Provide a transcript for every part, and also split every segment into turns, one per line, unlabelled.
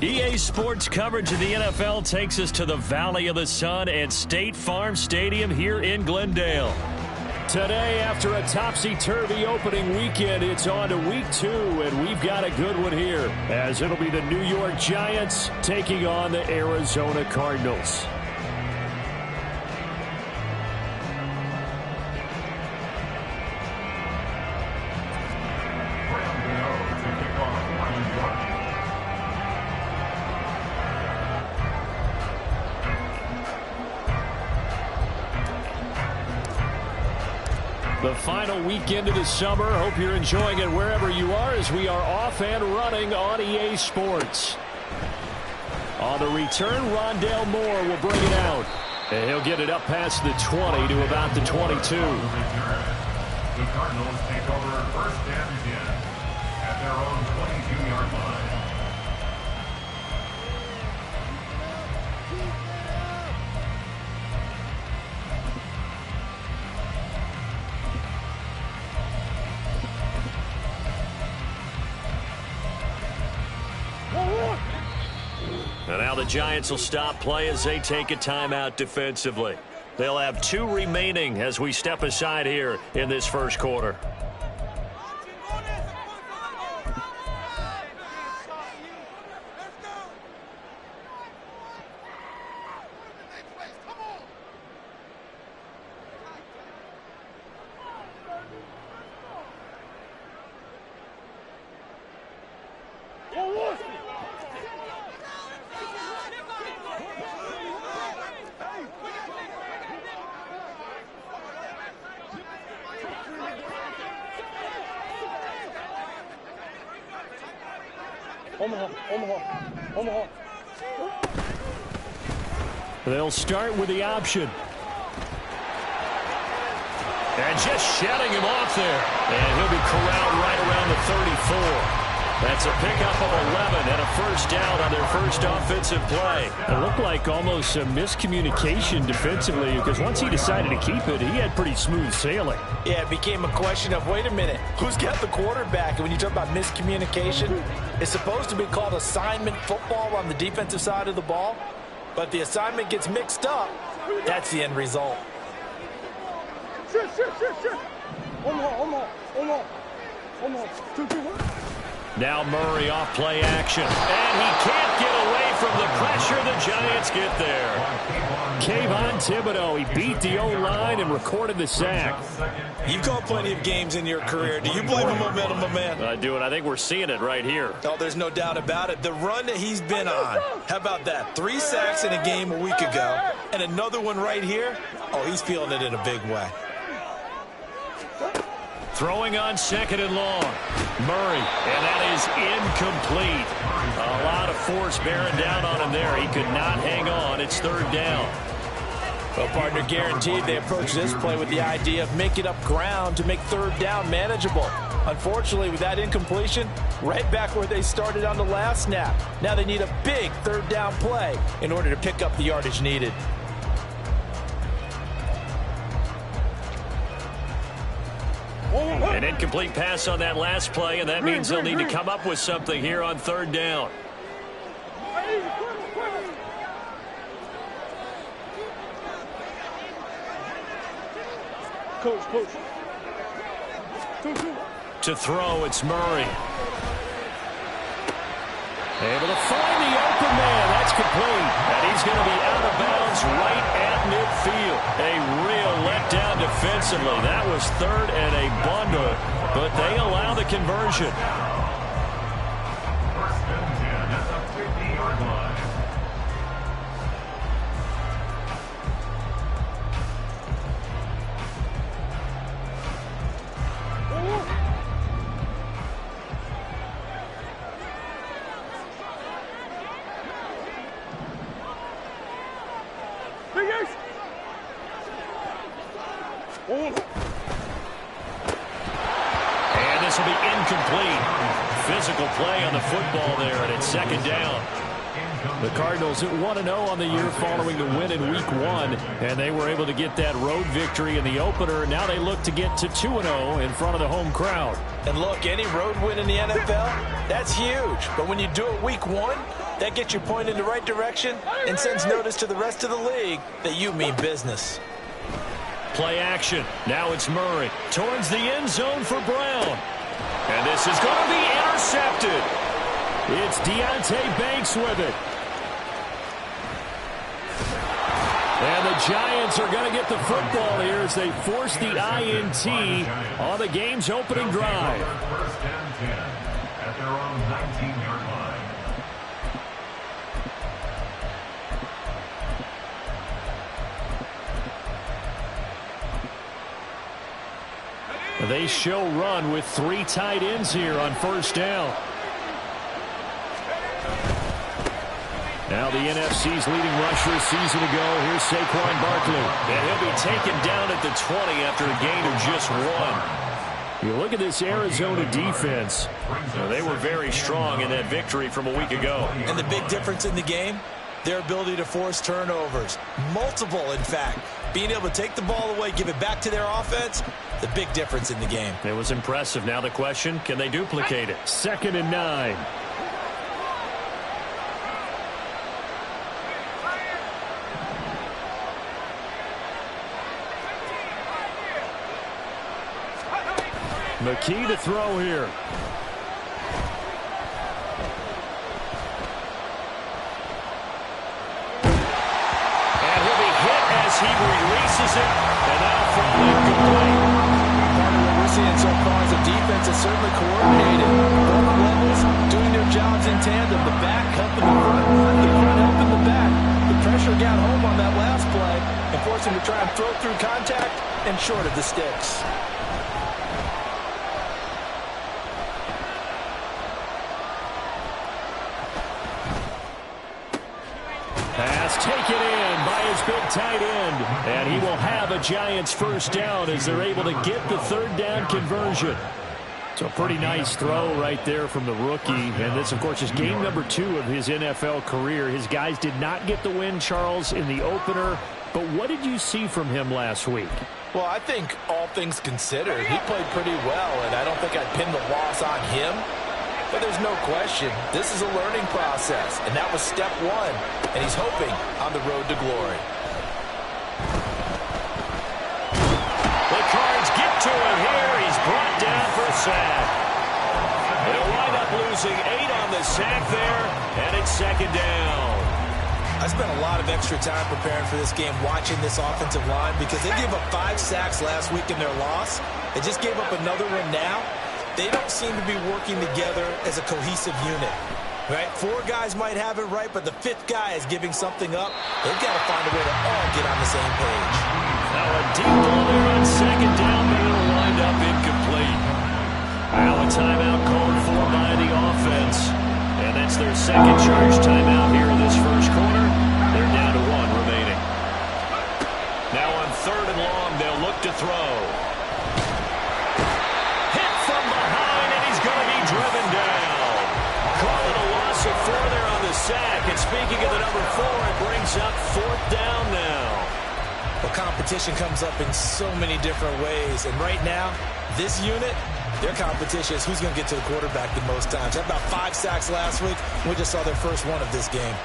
EA Sports coverage of the NFL takes us to the Valley of the Sun at State Farm Stadium here in Glendale. Today, after a topsy-turvy opening weekend, it's on to week 2, and we've got a good one here, as it'll be the New York Giants taking on the Arizona Cardinals. The final weekend of the summer. Hope you're enjoying it wherever you are as we are off and running on EA Sports. On the return, Rondale Moore will bring it out. And he'll get it up past the 20 to about the 22.
The Cardinals take over first and 10 at their own 22-yard line.
And now the Giants will stop play as they take a timeout defensively. They'll have 2 remaining as we step aside here in this first quarter. They'll start with the option. And just shutting him off there. And he'll be corralled right around the 34. That's a pickup of 11 and a first down on their first offensive play. It looked like almost a miscommunication defensively because once he decided to keep it, he had pretty smooth sailing.
Yeah, it became a question of, wait a minute, who's got the quarterback? And when you talk about miscommunication, it's supposed to be called assignment football on the defensive side of the ball. But the assignment gets mixed up. That's the end result.
Now Murray off play action. And he can't get away from the pressure. The Giants get there. Kayvon Thibodeau, he beat the O-line and recorded the sack.
You've called plenty of games in your career. Do you believe in momentum, my man?
I do, and I think we're seeing it right here.
Oh, there's no doubt about it. The run that he's been on. How about that? 3 sacks in a game a week ago, and another one right here. Oh, he's feeling it in a big way.
Throwing on 2nd and long. Murray, and that is incomplete. A lot of force bearing down on him there. He could not hang on. It's 3rd down.
Well, partner, guaranteed they approach this play with the idea of making up ground to make 3rd down manageable. Unfortunately, with that incompletion, right back where they started on the last snap. Now they need a big 3rd down play in order to pick up the yardage needed.
An incomplete pass on that last play, and that means they'll need to come up with something here on 3rd down.
Coach.
To throw, it's Murray. Able to find the open man. That's complete. And he's going to be out of bounds right at midfield. A real letdown defensively. That was 3rd and a bundle, but they allow the conversion.
First and 10 at the 50-yard line.
And this will be incomplete. Physical play on the football there, and it's 2nd down. The Cardinals at 1-0 on the year following the win in Week 1, and they were able to get that road victory in the opener. Now they look to get to 2-0 in front of the home crowd.
And look, any road win in the NFL, that's huge. But when you do it Week 1, That gets you pointed in the right direction and sends notice to the rest of the league that you mean business.
Play action. Now it's Murray. Towards the end zone for Brown. And this is going to be intercepted. It's Deonte Banks with it. And the Giants are going to get the football here as they force the INT on the game's opening drive.
First and 10 at their own 19-yard line.
They show run with 3 tight ends here on first down. Now the NFC's leading rusher a season ago. Here's Saquon Barkley. And he'll be taken down at the 20 after a gain of just 1. You look at this Arizona defense. They were very strong in that victory from a week ago.
And the big difference in the game, their ability to force turnovers. Multiple, in fact. Being able to take the ball away, give it back to their offense, the big difference in the game.
It was impressive. Now the question, can they duplicate it? 2nd and 9. McKee to throw here. And he'll be hit as he releases it. And that'll fall incomplete.
Part of what we're seeing so far is the defense is certainly coordinated. Both levels doing their jobs in tandem. The back helping the front, the front helping the back. The pressure got home on that last play and forced him to try and throw through contact and short of the sticks.
Pass taken in by his big tight end. And he will have a Giants first down as they're able to get the 3rd down conversion. So a pretty nice throw right there from the rookie. And this, of course, is game number 2 of his NFL career. His guys did not get the win, Charles, in the opener. But what did you see from him last week?
Well, I think all things considered, he played pretty well, and I don't think I'd pin the loss on him. But there's no question, this is a learning process, and that was step 1, and he's hoping on the road to glory.
The Cards get to him here. He's brought down for a sack. They'll wind up losing 8 on the sack there, and it's 2nd down.
I spent a lot of extra time preparing for this game watching this offensive line because they gave up 5 sacks last week in their loss. They just gave up another one now. They don't seem to be working together as a cohesive unit, right? 4 guys might have it right, but the 5th guy is giving something up. They've got to find a way to all get on the same page.
Now a deep ball there on 2nd down, but it'll wind up incomplete. Now a timeout called for by the offense. And that's their 2nd charge timeout here in this first quarter. They're down to 1 remaining. Now on 3rd and long, they'll look to throw. Driven down. Call it a loss of 4 there on the sack. And speaking of the number 4, it brings up 4th down now.
Well, competition comes up in so many different ways. And right now, this unit, their competition is who's going to get to the quarterback the most times. They had about 5 sacks last week. We just saw their first one of this game.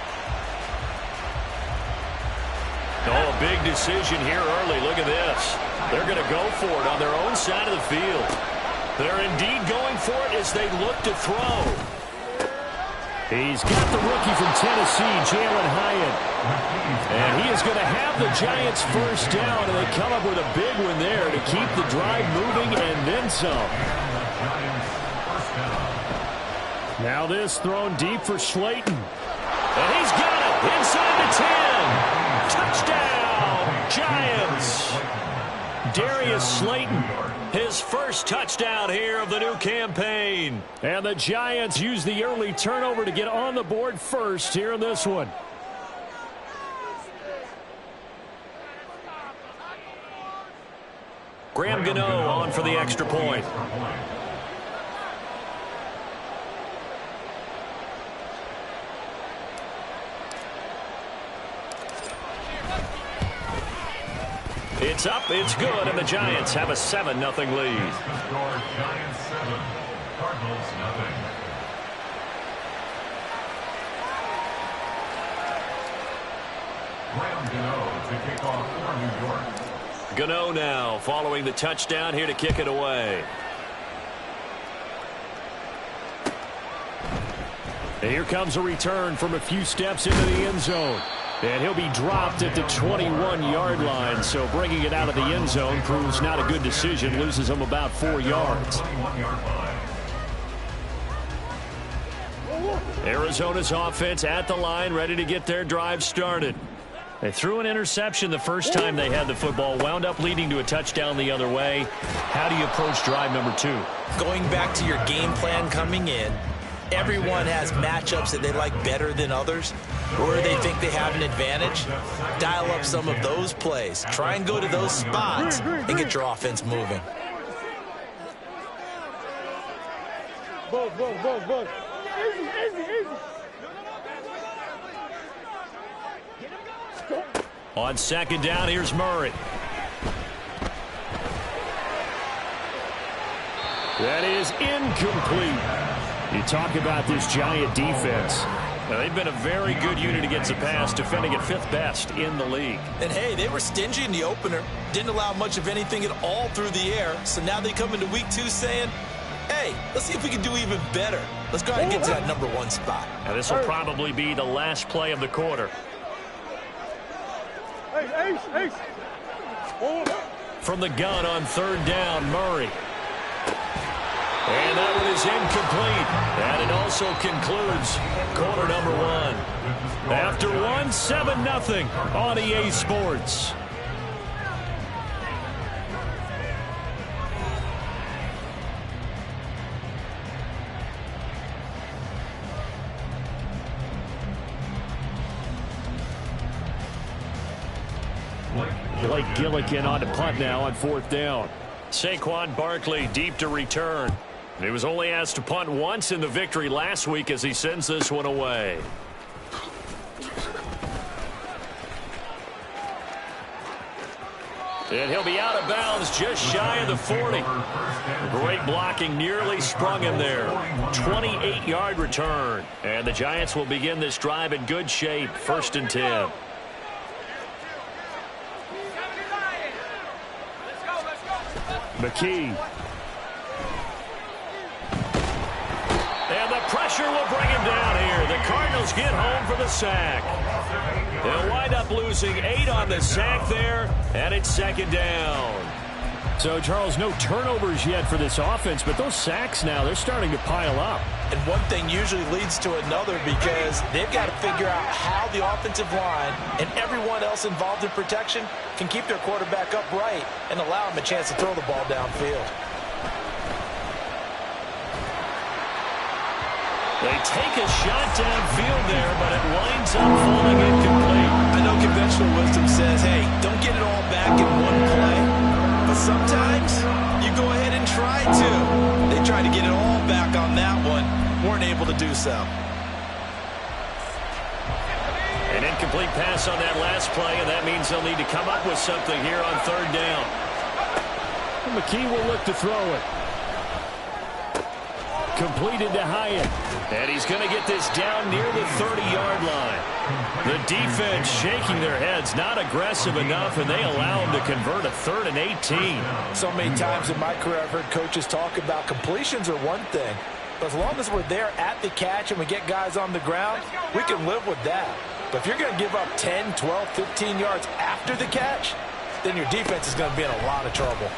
Oh, a big decision here early. Look at this. They're going to go for it on their own side of the field. They're indeed going for it as they look to throw. He's got the rookie from Tennessee, Jalen Hyatt. And he is going to have the Giants first down, and they come up with a big one there to keep the drive moving and then some. Now this thrown deep for Slayton. And he's got it inside the 10. Touchdown, Giants. Darius Slayton, his first touchdown here of the new campaign. And the Giants use the early turnover to get on the board first here in this one. Graham Gano on for the extra point. It's up, it's good, and the Giants have a 7-0 lead.
Giants 7, Cardinals 0. Gano to kick off for New York.
Gano now following the touchdown here to kick it away. And here comes a return from a few steps into the end zone. And he'll be dropped at the 21-yard line. So bringing it out of the end zone proves not a good decision. Loses him about 4 yards. Arizona's offense at the line, ready to get their drive started. They threw an interception the first time they had the football, wound up leading to a touchdown the other way. How do you approach drive number 2?
Going back to your game plan coming in, everyone has matchups that they like better than others, or they think they have an advantage. Dial up some of those plays. Try and go to those spots and get your offense moving.
On second down, here's Murray. That is incomplete. You talk about this Giant defense. Now, they've been a very good unit against the pass, defending at 5th best in the league.
And, hey, they were stingy in the opener. Didn't allow much of anything at all through the air. So now they come into week 2 saying, hey, let's see if we can do even better. Let's go ahead and get to that number 1 spot.
Now, this will probably be the last play of the quarter. From the gun on third down, Murray. And that one is incomplete. And it also concludes quarter number 1. After 1, 7-0 on EA Sports. Blake Gillikin on to punt now on 4th down. Saquon Barkley deep to return. He was only asked to punt once in the victory last week as he sends this one away. And he'll be out of bounds just shy of the 40. Great blocking, nearly sprung him there. 28-yard return. And the Giants will begin this drive in good shape. 1st and 10. McKee. And the pressure will bring him down here. The Cardinals get home for the sack. They'll wind up losing 8 on the sack there, and it's 2nd down. So, Charles, no turnovers yet for this offense, but those sacks now, they're starting to pile up.
And one thing usually leads to another because they've got to figure out how the offensive line and everyone else involved in protection can keep their quarterback upright and allow him a chance to throw the ball downfield.
They take a shot downfield there, but it winds up falling incomplete.
I know conventional wisdom says, hey, don't get it all back in one play. But sometimes you go ahead and try to. They tried to get it all back on that one. Weren't able to do so.
An incomplete pass on that last play, and that means they'll need to come up with something here on 3rd down. McKee will look to throw it. Completed to Hyatt. And he's going to get this down near the 30-yard line. The defense shaking their heads, not aggressive enough, and they allow him to convert a 3rd and 18.
So many times in my career I've heard coaches talk about completions are one thing. But as long as we're there at the catch and we get guys on the ground, we can live with that. But if you're going to give up 10, 12, 15 yards after the catch, then your defense is going to be in a lot of trouble.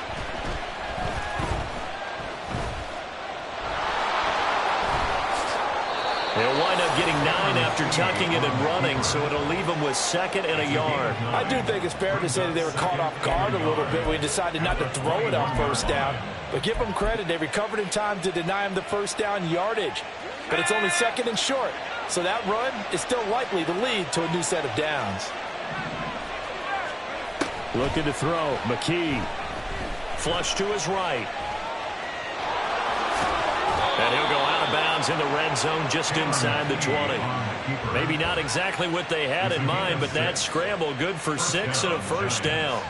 They'll wind up getting 9 after tucking it and running, so it'll leave them with 2nd and a yard.
I do think it's fair to say that they were caught off guard a little bit when we decided not to throw it on 1st down. But give them credit. They recovered in time to deny him the 1st down yardage. But it's only 2nd and short. So that run is still likely to lead to a new set of downs.
Looking to throw. McKee. Flush to his right. And he'll go out of bounds in the red zone just inside the 20. Maybe not exactly what they had in mind, but that scramble good for 6 and a 1st down.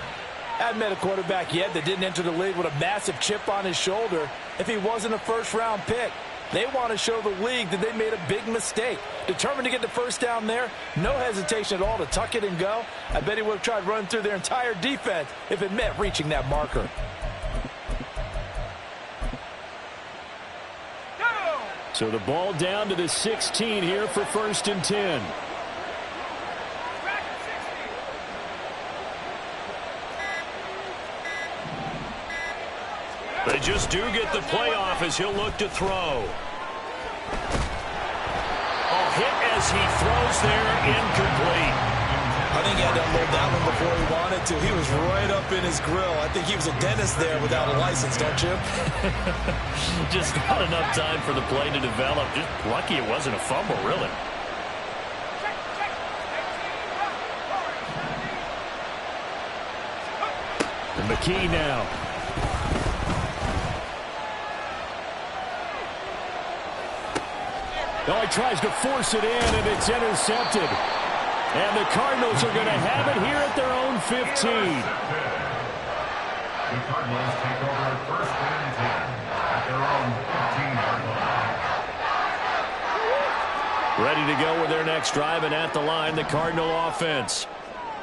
Hadn't met a quarterback yet that didn't enter the league with a massive chip on his shoulder if he wasn't a 1st-round pick. They want to show the league that they made a big mistake. Determined to get the first down there. No hesitation at all to tuck it and go. I bet he would have tried running through their entire defense if it meant reaching that marker.
So the ball down to the 16 here for 1st and 10. They just do get the playoff as he'll look to throw. A hit as he throws there, incomplete.
I think he had to unload that one before he wanted to. He was right up in his grill. I think he was a dentist there without a license, don't you?
Just not enough time for the play to develop. Just lucky it wasn't a fumble, really. And McKee now. Oh, he tries to force it in, and it's intercepted. And the Cardinals are going to have it here at their own 15.
The Cardinals take over at 1st and 10 at their own 15-yard line.
Ready to go with their next drive, and at the line, the Cardinal offense.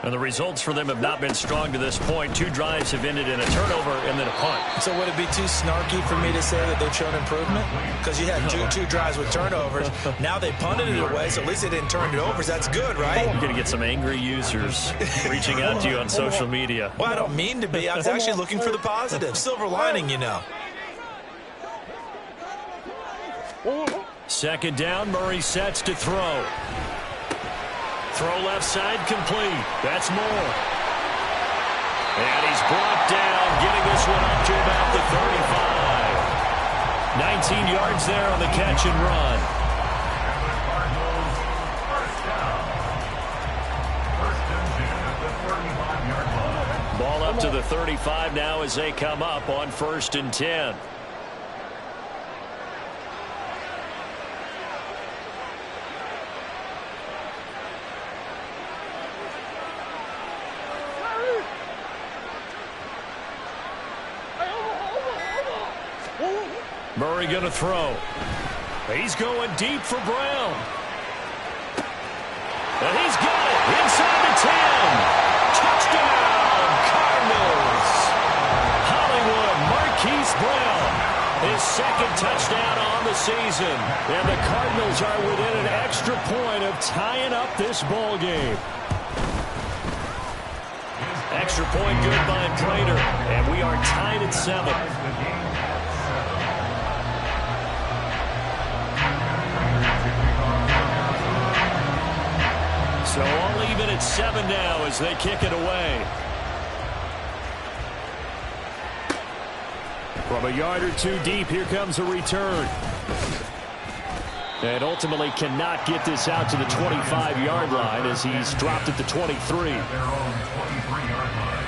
And the results for them have not been strong to this point. 2 drives have ended in a turnover and then a punt.
So would it be too snarky for me to say that they've shown improvement? Because you had two drives with turnovers. Now they punted it away, so at least they didn't turn it over. So that's good, right?
You're going to get some angry users reaching out to you on social media.
Well, I don't mean to be. I was actually looking for the positive. Silver lining, you know.
2nd down, Murray sets to throw. Throw left side complete. That's Moore. And he's brought down, getting this one up to about the 35. 19 yards there on the catch and run. Ball up to the 35 now as they come up on 1st and 10. Murray going to throw. He's going deep for Brown. And he's got it inside the 10. Touchdown, Cardinals. Hollywood Marquise Brown, his 2nd touchdown on the season. And the Cardinals are within an extra point of tying up this ball game. Extra point good by Prater. And we are tied at 7. So all even at 7 now as they kick it away. From a yard or 2 deep, here comes a return. And ultimately cannot get this out to the 25-yard line as he's dropped at the 23.
Their own 23-yard line.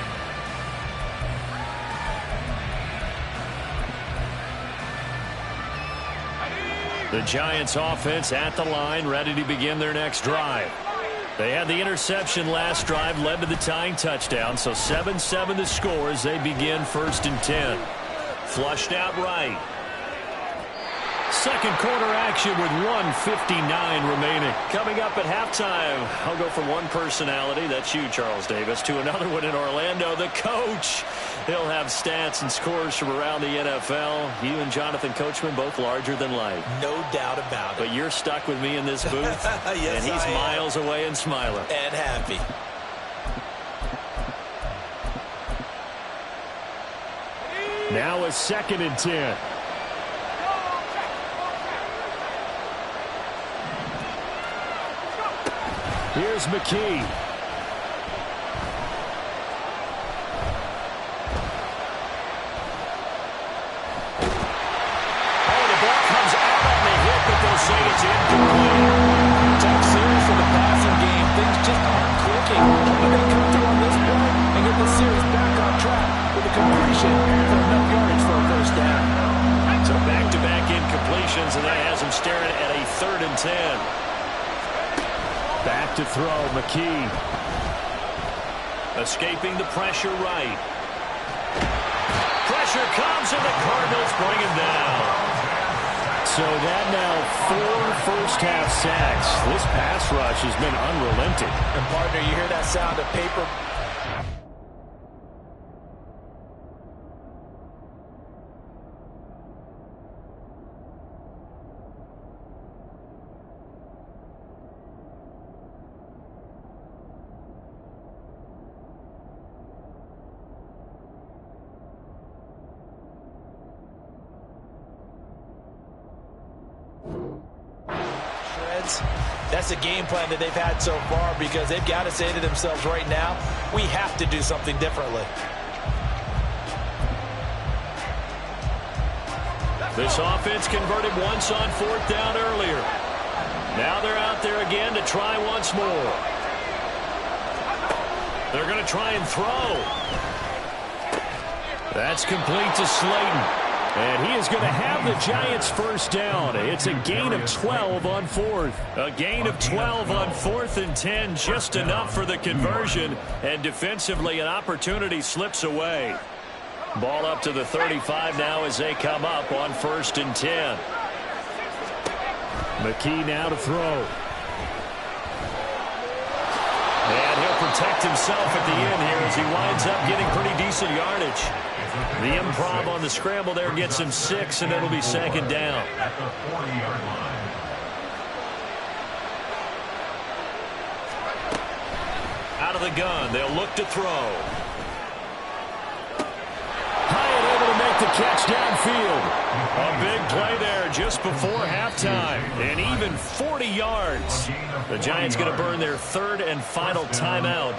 The Giants offense at the line, ready to begin their next drive. They had the interception last drive, led to the tying touchdown, so 7-7 the score as they begin 1st and 10. Flushed out right. 2nd quarter action with 1:59 remaining. Coming up at halftime, I'll go from one personality, that's you, Charles Davis, to another one in Orlando, the coach. He'll have stats and scores from around the NFL. You and Jonathan Coachman both larger than life.
No doubt about it.
But you're stuck with me in this booth,
yes,
and he's miles away and smiling.
And happy.
Now a 2nd and 10. Here's McKee. Say it's incomplete.
Tough series for the passing game. Things just aren't clicking. But they come through on this play and get the series back on track with a completion for enough yardage for a 1st down.
So back-to-back incompletions, and that has him staring at a 3rd and 10. Back to throw, McKee. Escaping the pressure right. Pressure comes, and the Cardinals bring him down. So that now 4 first-half sacks. This pass rush has been unrelenting.
And, partner, you hear that sound of paper. That's the game plan that they've had so far, because they've got to say to themselves right now, we have to do something differently.
This offense converted once on 4th down earlier. Now they're out there again to try once more. They're going to try and throw. That's complete to Slayton. And he is going to have the Giants first down. It's a gain of 12 on 4th. A gain of 12 on 4th and 10, just enough for the conversion. And defensively, an opportunity slips away. Ball up to the 35 now as they come up on 1st and 10. McKee now to throw. And he'll protect himself at the end here as he winds up getting pretty decent yardage. The improv on the scramble there gets him 6, and it'll be 2nd down.
At the 40-yard line.
Out of the gun, they'll look to throw. Hyatt able to make the catch downfield. A big play there just before halftime. And even 40 yards. The Giants going to burn their 3rd and final timeout,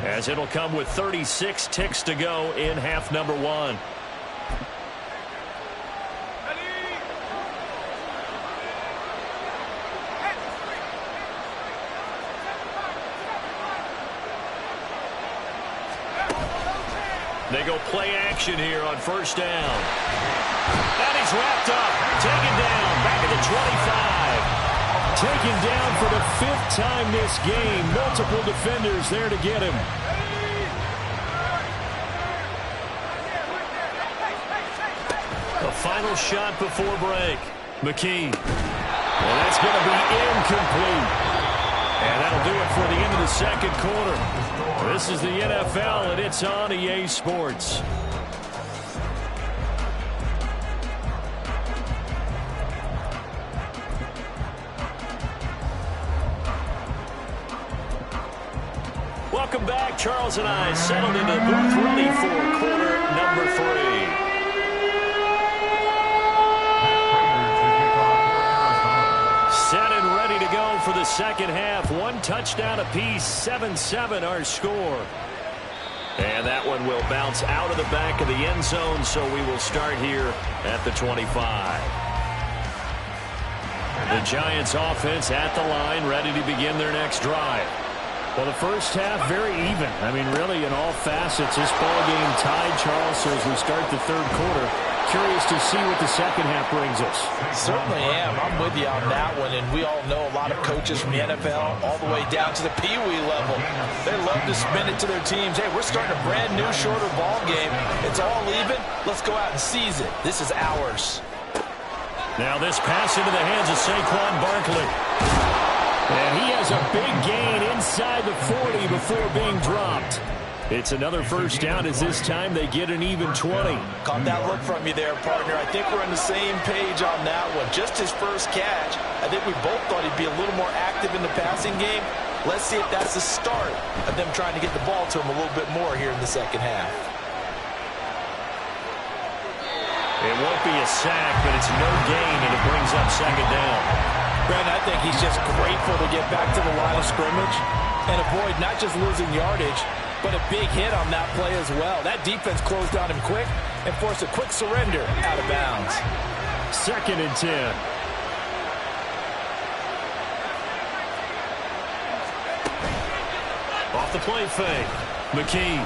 as it'll come with 36 ticks to go in half number 1. They go play action here on 1st down. And he's wrapped up. Taken down. Back at the 25. Taken down for the 5th time this game. Multiple defenders there to get him. The final shot before break. McKee. And that's going to be incomplete. And that'll do it for the end of the 2nd quarter. This is the NFL, and it's on EA Sports. Welcome back. Charles and I settled into the booth, ready for quarter number 3. Set and ready to go for the 2nd half. 1 touchdown apiece, 7-7 our score. And that one will bounce out of the back of the end zone, so we will start here at the 25. The Giants offense at the line, ready to begin their next drive. Well, the first half, very even. I mean, really, in all facets, this ball game tied, Charles. So as we start the 3rd quarter, curious to see what the 2nd half brings us.
Certainly am. I'm with you on that one. And we all know a lot of coaches from the NFL all the way down to the Pee-wee level. They love to spin it to their teams. Hey, we're starting a brand new, shorter ball game. It's all even. Let's go out and seize it. This is ours.
Now this pass into the hands of Saquon Barkley. And he has a big gain inside the 40 before being dropped. It's another first down as this time they get an even 20.
Caught that look from you there, partner. I think we're on the same page on that one. Just his first catch. I think we both thought he'd be a little more active in the passing game. Let's see if that's the start of them trying to get the ball to him a little bit more here in the 2nd half.
It won't be a sack, but it's no gain, and it brings up 2nd down.
Brandon, I think he's just grateful to get back to the line of scrimmage and avoid not just losing yardage, but a big hit on that play as well. That defense closed on him quick and forced a quick surrender out of bounds.
2nd and 10. Off the play fake. McKee.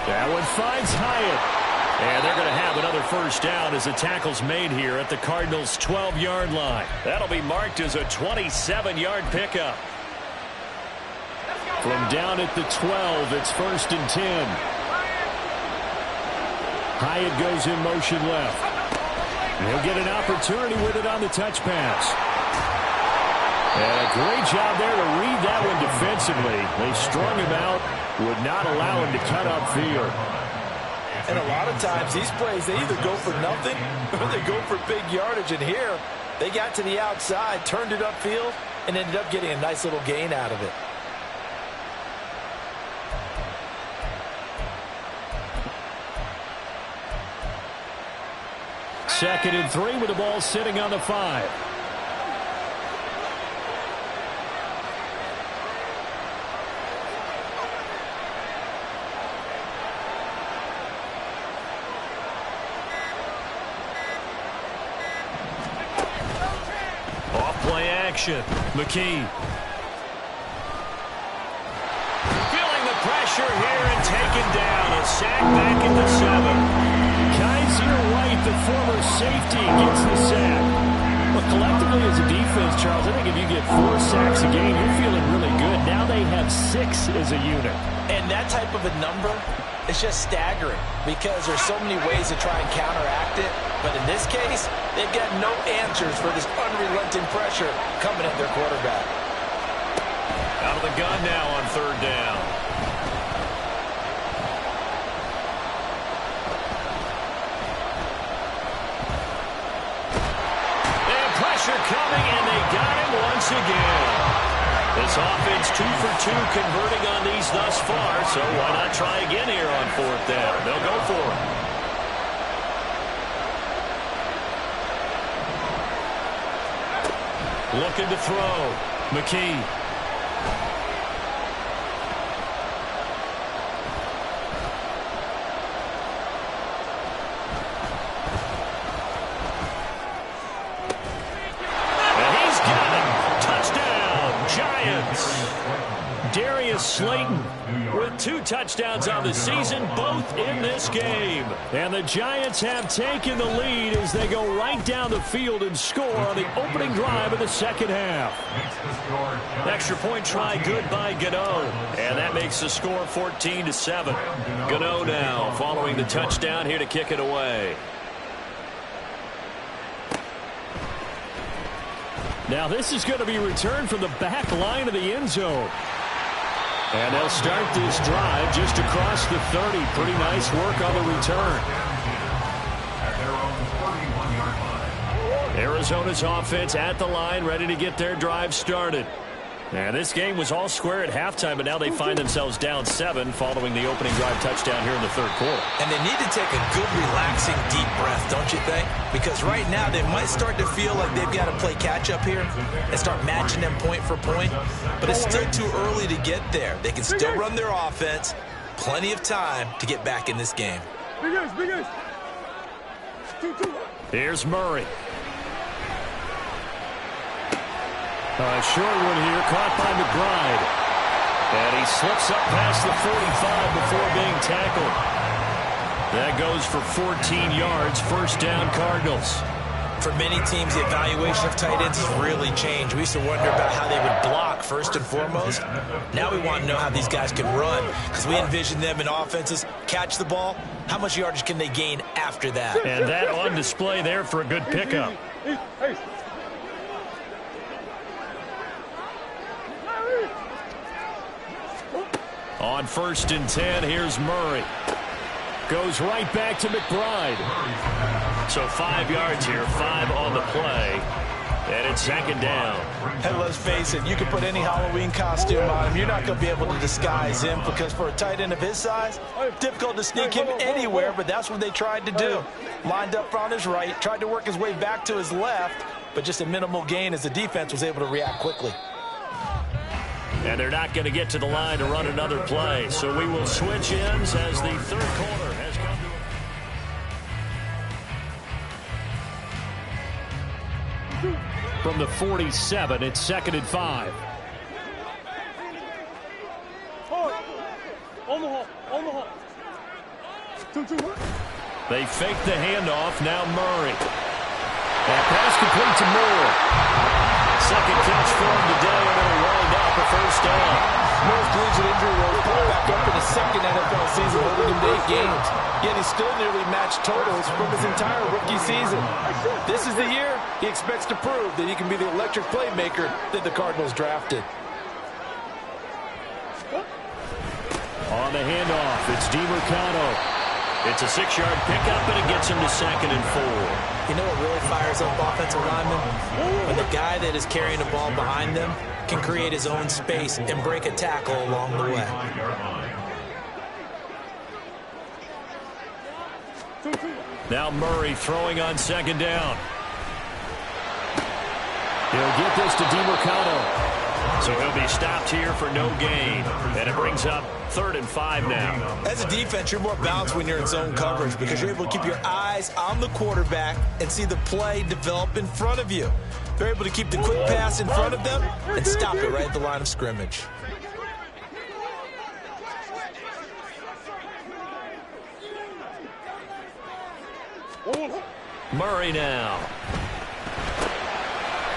That one finds Hyatt. And they're going to have another first down as the tackle's made here at the Cardinals' 12-yard line. That'll be marked as a 27-yard pickup. From down at the 12, it's 1st and 10. Hyatt goes in motion left. And he'll get an opportunity with it on the touch pass. And a great job there to read that one defensively. They strung him out, would not allow him to cut upfield.
And a lot of times these plays, they either go for nothing or they go for big yardage. And here, they got to the outside, turned it upfield, and ended up getting a nice little gain out of it.
Second and 3 with the ball sitting on the 5. Off-play action. McKee. Feeling the pressure here and taken down. A sack back at the 7. Kaiser White, the former safety, gets the sack. But collectively as a defense, Charles, I think if you get 4 sacks a game, you're feeling really good. Now they have 6 as a unit.
And that type of a number is just staggering because there's so many ways to try and counteract it. But in this case, they've got no answers for this unrelenting pressure coming at their quarterback.
Out of the gun now on third down. Coming, and they got him once again. This offense 2 for 2 converting on these thus far, so why not try again here on fourth down? They'll go for it. Looking to throw. McKee. Slayton with 2 touchdowns on the season, both in this game. And the Giants have taken the lead as they go right down the field and score on the opening drive of the second half. Extra point try good by Gano. And that makes the score 14-7. Gano now following the touchdown here to kick it away. Now this is going to be returned from the back line of the end zone. And they'll start this drive just across the 30. Pretty nice work on the return. Arizona's offense at the line, ready to get their drive started. And this game was all square at halftime, but now they find themselves down 7 following the opening drive touchdown here in the third quarter.
And they need to take a good, relaxing, deep breath, don't you think? Because right now they might start to feel like they've got to play catch-up here and start matching them point for point. But it's still too early to get there. They can still run their offense. Plenty of time to get back in this game.
Here's Murray. A short one here, caught by McBride. And he slips up past the 45 before being tackled. That goes for 14 yards, first down Cardinals.
For many teams, the evaluation of tight ends has really changed. We used to wonder about how they would block first and foremost. Now we want to know how these guys can run because we envision them in offenses catch the ball. How much yardage can they gain after that?
And that on display there for a good pickup. On first and 10, here's Murray. Goes right back to McBride. So 5 yards here, 5 on the play. And it's second down.
And let's face it, you can put any Halloween costume on him. You're not going to be able to disguise him because for a tight end of his size, difficult to sneak him anywhere, but that's what they tried to do. Lined up on his right, tried to work his way back to his left, but just a minimal gain as the defense was able to react quickly.
And they're not going to get to the line to run another play. So we will switch ends as the third quarter has come to a... From the 47, it's second and 5. They fake the handoff. Now Murray. That pass complete to Moore. Second catch for him today, and they'll wind up a first down.
Moore's collegiate injury will pop back up in his second NFL season, holding him to 8 games. yet he still nearly matched totals from his entire rookie season. This is the year he expects to prove that he can be the electric playmaker that the Cardinals drafted.
On the handoff, it's DeMarcano. It's a 6-yard pickup, and it gets him to 2nd and 4.
You know what really fires up offensive linemen? When the guy that is carrying the ball behind them can create his own space and break a tackle along the way.
Now Murray throwing on 2nd down. He'll get this to DeMarcano. So he'll be stopped here for no gain. And it brings up 3rd and 5 now.
As a defense, you're more balanced when you're in zone coverage because you're able to keep your eyes on the quarterback and see the play develop in front of you. They're able to keep the quick pass in front of them and stop it right at the line of scrimmage.
Murray now.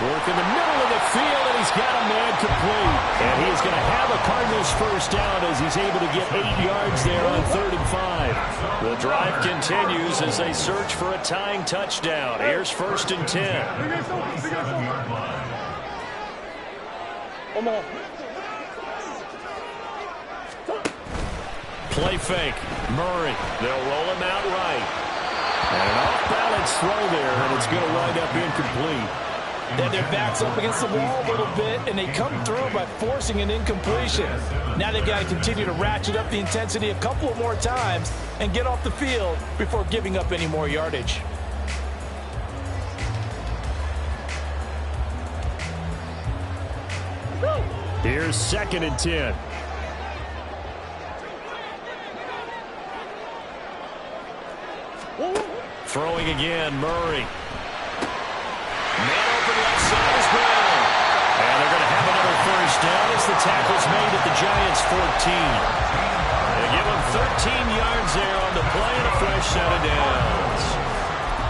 Work in the middle of the field, and he's got a man complete. And he's going to have a Cardinals first down as he's able to get 8 yards there on 3rd and 5. The drive continues as they search for a tying touchdown. Here's 1st and 10. Play fake. Murray. They'll roll him out right. And an off-balance throw there, and it's going to wind up incomplete.
They have their backs up against the wall a little bit, and they come through by forcing an incompletion. Now they've got to continue to ratchet up the intensity a couple of more times and get off the field before giving up any more yardage.
Here's 2nd and 10. Throwing again, Murray. Man open left side is Brown. And they're going to have another first down as the tackle's made at the Giants' 14. They give them 13 yards there on the play and a fresh set of downs.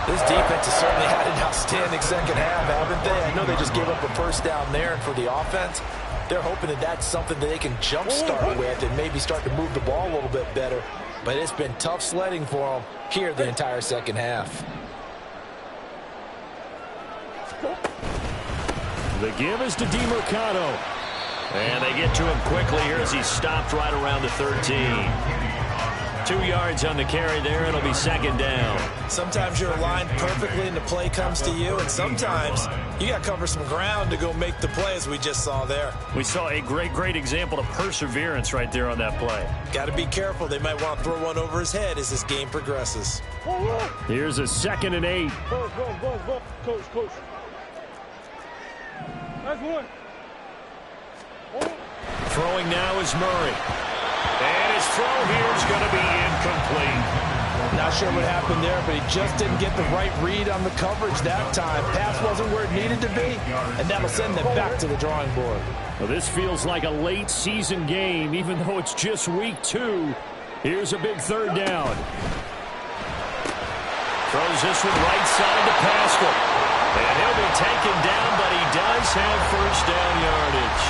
This defense has certainly had an outstanding second half, haven't they? I know they just gave up a first down there, and for the offense, they're hoping that that's something that they can jumpstart with and maybe start to move the ball a little bit better. But it's been tough sledding for them here the entire second half.
The give is to DeMarcano. And they get to him quickly here as he's stopped right around the 13. 2 yards on the carry there. It'll be 2nd down.
Sometimes you're aligned perfectly and the play comes to you, and sometimes you got to cover some ground to go make the play, as we just saw there.
We saw a great example of perseverance right there on that play.
Got to be careful. They might want to throw one over his head as this game progresses.
Here's a 2nd and 8.
Coach. That's one.
Throwing now is Murray. And his throw here is going to be incomplete.
Not sure what happened there, but he just didn't get the right read on the coverage that time. Pass wasn't where it needed to be, and that'll send them back to the drawing board.
Well, this feels like a late season game, even though it's just week 2. Here's a big 3rd down. Throws this one right side to Pascal. And he'll be taken down, but he does have first down yardage.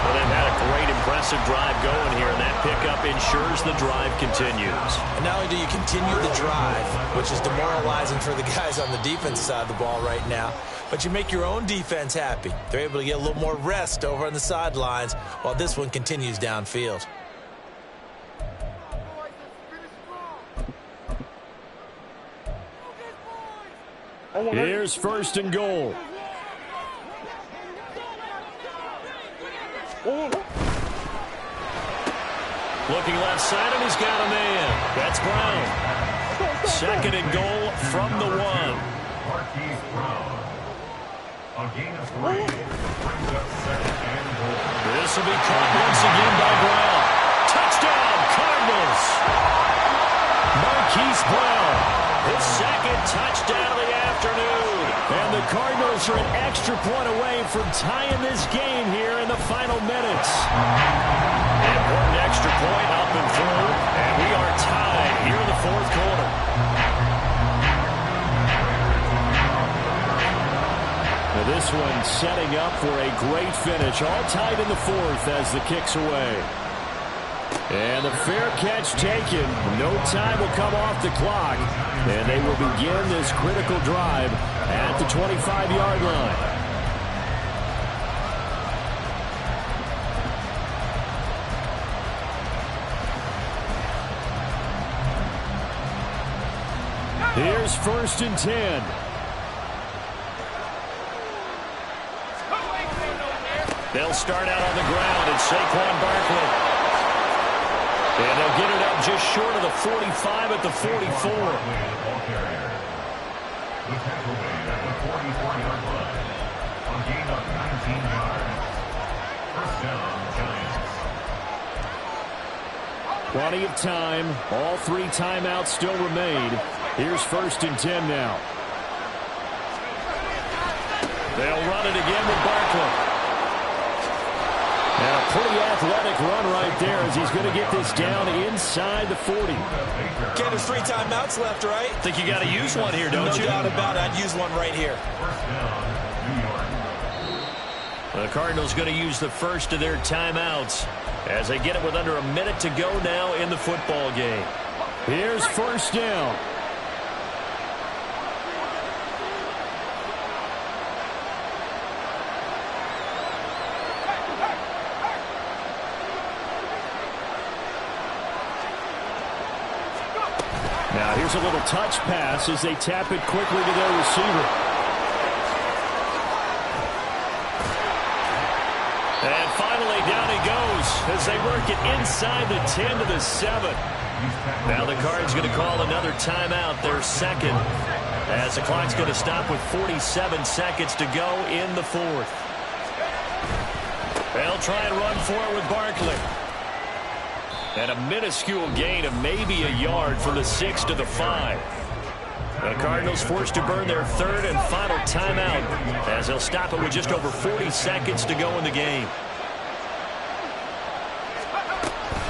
Well, they've had a great, impressive drive going here, and that pickup ensures the drive continues.
And not only do you continue the drive, which is demoralizing for the guys on the defensive side of the ball right now, but you make your own defense happy. They're able to get a little more rest over on the sidelines while this one continues downfield.
Here's 1st and goal. Looking left side, and he's got a man. That's Brown. 2nd and goal from the 1. This will be caught once again by Brown. Touchdown, Cardinals. Marquise Brown, his 2nd touchdown of the afternoon. And the Cardinals are an extra point away from tying this game here in the final minutes. An important extra point up and through, and we are tied here in the 4th quarter. Now this one setting up for a great finish. All tied in the 4th as the kick's away. And the fair catch taken. No time will come off the clock. And they will begin this critical drive at the 25-yard line. Here's 1st and 10. They'll start out on the ground, and Saquon Barkley. And they'll get it up just short of the 45 at the 44.
The tackle made at the 44-yard line. A gain of 19 yards. First down, Giants.
Plenty of time. All 3 timeouts still remain. Here's 1st and 10 now. They'll run it again with Barkley. And a pretty athletic run right there as he's going to get this down inside the 40.
Ken, there's 3 timeouts left, right?
Think you got to use one here, don't you?
No doubt about it. I'd use one right here.
First down, New York.
The Cardinals going to use the first of their timeouts as they get it with under a minute to go now in the football game. Here's 1st down. Now here's a little touch pass as they tap it quickly to their receiver. And finally down he goes as they work it inside the 10 to the 7. Now the Cards going to call another timeout, their second, as the clock's going to stop with 47 seconds to go in the 4th. They'll try and run for it with Barkley. And a minuscule gain of maybe a yard from the 6 to the 5. The Cardinals forced to burn their 3rd and final timeout as they'll stop it with just over 40 seconds to go in the game.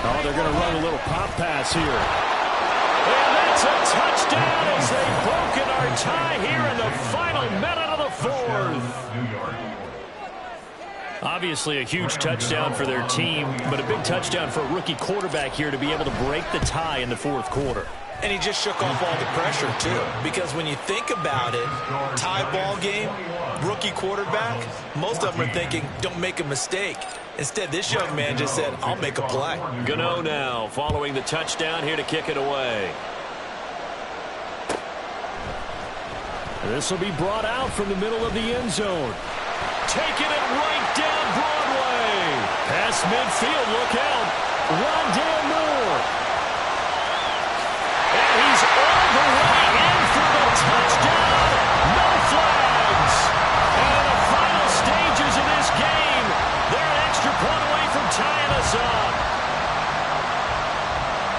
Oh, they're going to run a little pop pass here. And that's a touchdown as they've broken our tie here in the final minute of the 4th. Obviously a huge touchdown for their team, but a big touchdown for a rookie quarterback here to be able to break the tie in the 4th quarter.
And he just shook off all the pressure, too. Because when you think about it, tie ball game, rookie quarterback, most of them are thinking, don't make a mistake. Instead, this young man just said, I'll make a play.
Gano now following the touchdown here to kick it away. This will be brought out from the middle of the end zone. Taking it right down Broadway. Past midfield, look out. Rondale Moore. And he's all the way in for the touchdown. No flags. And in the final stages of this game, they're an extra point away from tying us up.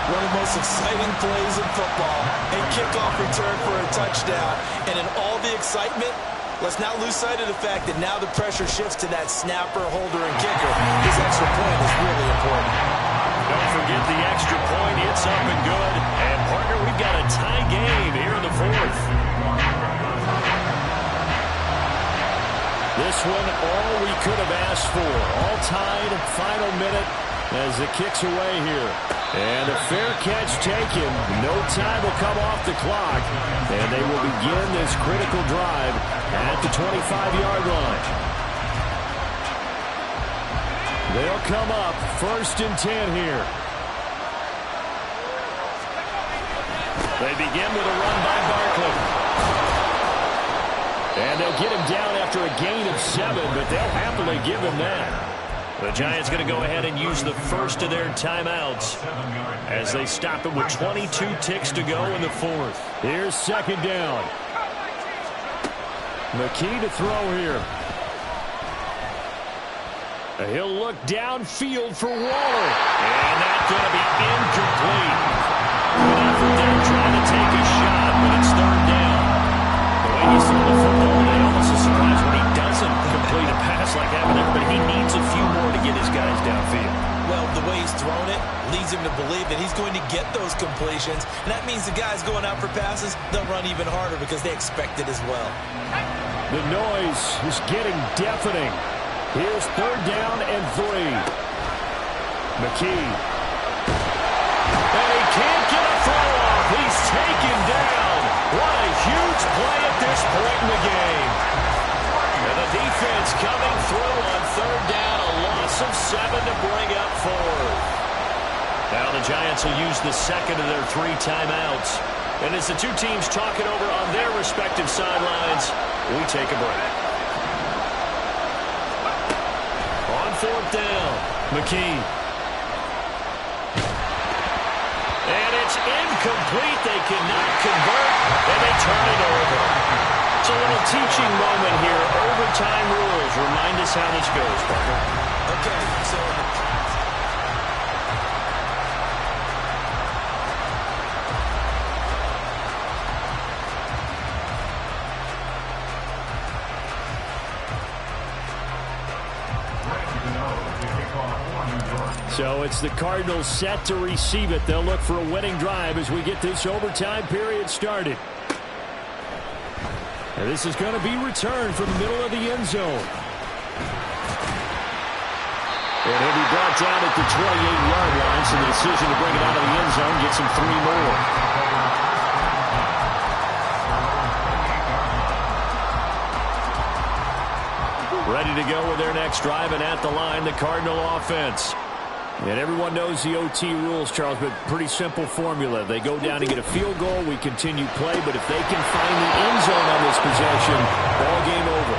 One of the most exciting plays in football. A kickoff return for a touchdown. And in all the excitement, let's not lose sight of the fact that now the pressure shifts to that snapper, holder, and kicker. This extra point is really important.
Don't forget the extra point. It's up and good. And, partner, we've got a tie game here in the 4th. This one, all we could have asked for. All tied, final minute as it kicks away here. And a fair catch taken. No time will come off the clock. And they will begin this critical drive at the 25-yard line. They'll come up 1st and 10 here. They begin with a run by Barkley. And they'll get him down after a gain of 7, but they'll happily give him that. The Giants going to go ahead and use the first of their timeouts as they stop it with 22 ticks to go in the 4th. Here's 2nd down. McKee to throw here. He'll look downfield for Waller. And that's going to be incomplete. Good effort there trying to take a shot, but it's 3rd down. The way he's throwing the football today, almost a surprise when he doesn't complete a pass like that, but he needs a few more to get his guys downfield.
Well, the way he's thrown it leads him to believe that he's going to get those completions. And that means the guys going out for passes, they'll run even harder because they expect it as well.
The noise is getting deafening. Here's 3rd down and 3. McKee And he can't get a throw off. He's taken down. What a huge play at this point in the game. And the defense coming through on third down. A loss of 7 to bring up 4. Now the Giants will use the second of their 3 timeouts. And as the two teams talk it over on their respective sidelines, we take a break. On fourth down, McKee. And it's incomplete. They cannot convert, and they turn it over. It's a little teaching moment here. Overtime rules. Remind us how this goes, Parker.
Okay, so
So it's the Cardinals set to receive it. They'll look for a winning drive as we get this overtime period started. And this is going to be returned from the middle of the end zone. And he'll be brought down at the 28-yard line, so the decision to bring it out of the end zone gets him 3 more. Ready to go with their next drive, and at the line, the Cardinal offense. And everyone knows the OT rules, Charles, but pretty simple formula. They go down and get a field goal, we continue play, but if they can find the end zone on this possession, ball game over.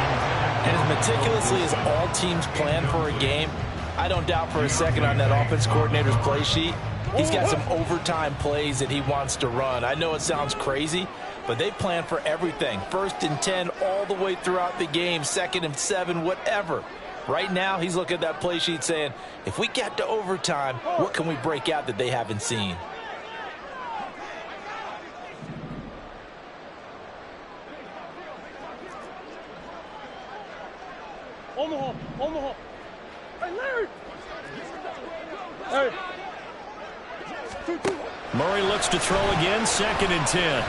And as meticulously as all teams plan for a game, I don't doubt for a second on that offense coordinator's play sheet, he's got some overtime plays that he wants to run. I know it sounds crazy, but they plan for everything. 1st and 10 all the way throughout the game, 2nd and 7, whatever. Right now, he's looking at that play sheet saying, if we get to overtime, what can we break out that they haven't seen?
Omaha, Omaha. Hey, Larry. Hey.
Murray looks to throw again, 2nd and 10.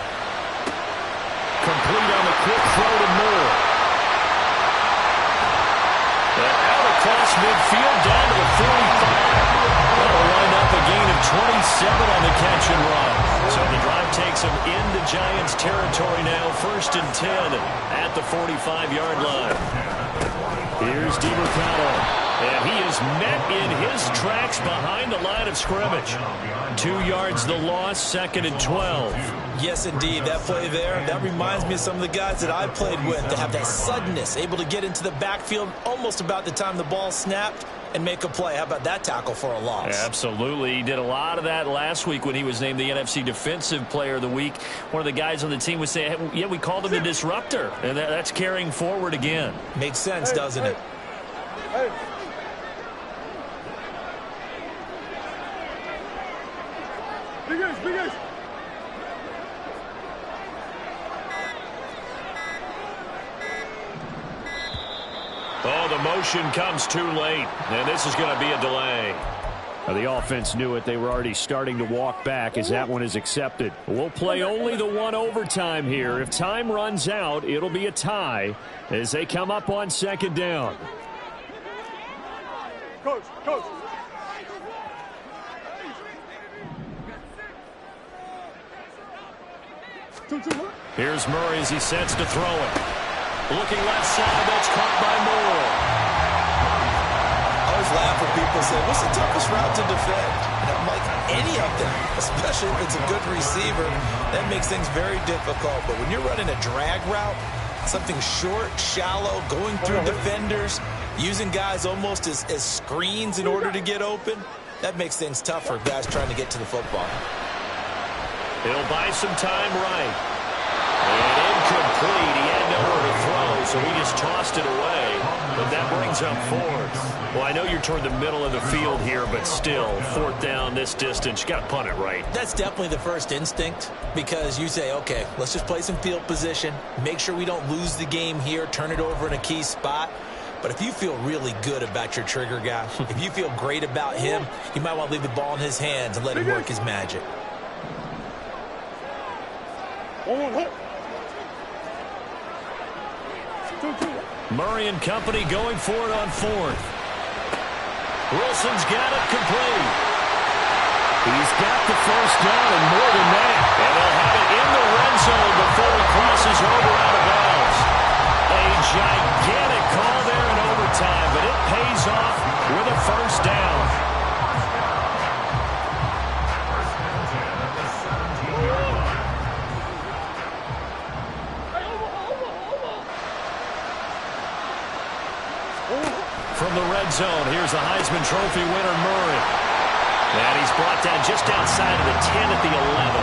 Complete on the quick throw to Moore. And out across midfield, down to the 45. That'll wind up a gain of 27 on the catch and run. So the drive takes him into Giants territory now, 1st and 10 at the 45-yard line. Here's DeMarcado, and he is met in his tracks behind the line of scrimmage. 2 yards the loss, 2nd and 12.
yes, indeed, that play there, that reminds me of some of the guys that I played with that have that suddenness, able to get into the backfield almost about the time the ball snapped and make a play. How about that tackle for a loss?
Absolutely. He did a lot of that last week when he was named the NFC Defensive Player of the Week. One of the guys on the team was saying, hey, yeah, we called him the disruptor, and that's carrying forward again.
Makes sense, doesn't it?
Hey. Big ace, big ace.
Oh, the motion comes too late, and this is going to be a delay. The offense knew it. They were already starting to walk back as that one is accepted. We'll play only the one overtime here. If time runs out, it'll be a tie as they come up on 2nd down.
Coach.
Here's Murray as he sets to throw it. Looking left side, that's caught by Moore.
I always laugh when people say, what's the toughest route to defend? And I'm like, any of them, especially if it's a good receiver. That makes things very difficult. But when you're running a drag route, something short, shallow, going through defenders, using guys almost as screens in order to get open, that makes things tough for guys trying to get to the football.
He'll buy some time right. And incomplete. He had nowhere to throw, so he just tossed it away. But that brings up 4th. Well, I know you're toward the middle of the field here, but still, 4th down this distance, you got to punt it right.
That's definitely the first instinct, because you say, okay, let's just play some field position, make sure we don't lose the game here, turn it over in a key spot. But if you feel really good about your trigger guy, if you feel great about him, you might want to leave the ball in his hands and let him work his magic.
Murray and company going for it on 4th. Wilson's got it complete. He's got the first down and more than that. And they'll have it in the red zone before he crosses over out of bounds. A gigantic call there in overtime, but it pays off with a first down. From the red zone, here's the Heisman Trophy winner, Murray. And he's brought down just outside of the 10 at the 11.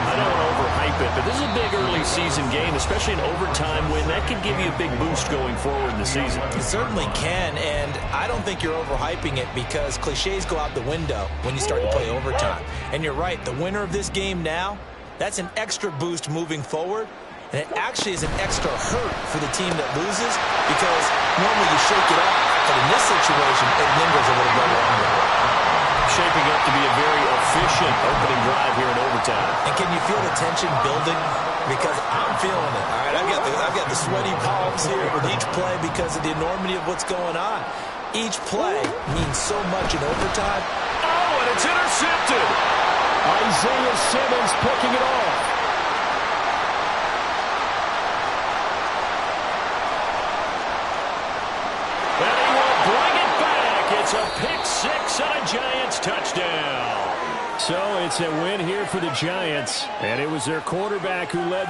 I don't want to overhype it, but this is a big early season game, especially an overtime win. That could give you a big boost going forward in the season.
It certainly can, and I don't think you're overhyping it because cliches go out the window when you start to play overtime. And you're right, the winner of this game now, that's an extra boost moving forward. And it actually is an extra hurt for the team that loses because normally you shake it up, but in this situation, it lingers a little bit longer.
Shaping up to be a very efficient opening drive here in overtime.
And can you feel the tension building? Because I'm feeling it. All right, I've got the sweaty palms here with each play because of the enormity of what's going on. Each play means so much in overtime.
Oh, and it's intercepted. Isaiah Simmons picking it off. It's a pick six and a Giants touchdown. So it's a win here for the Giants, and it was their quarterback who led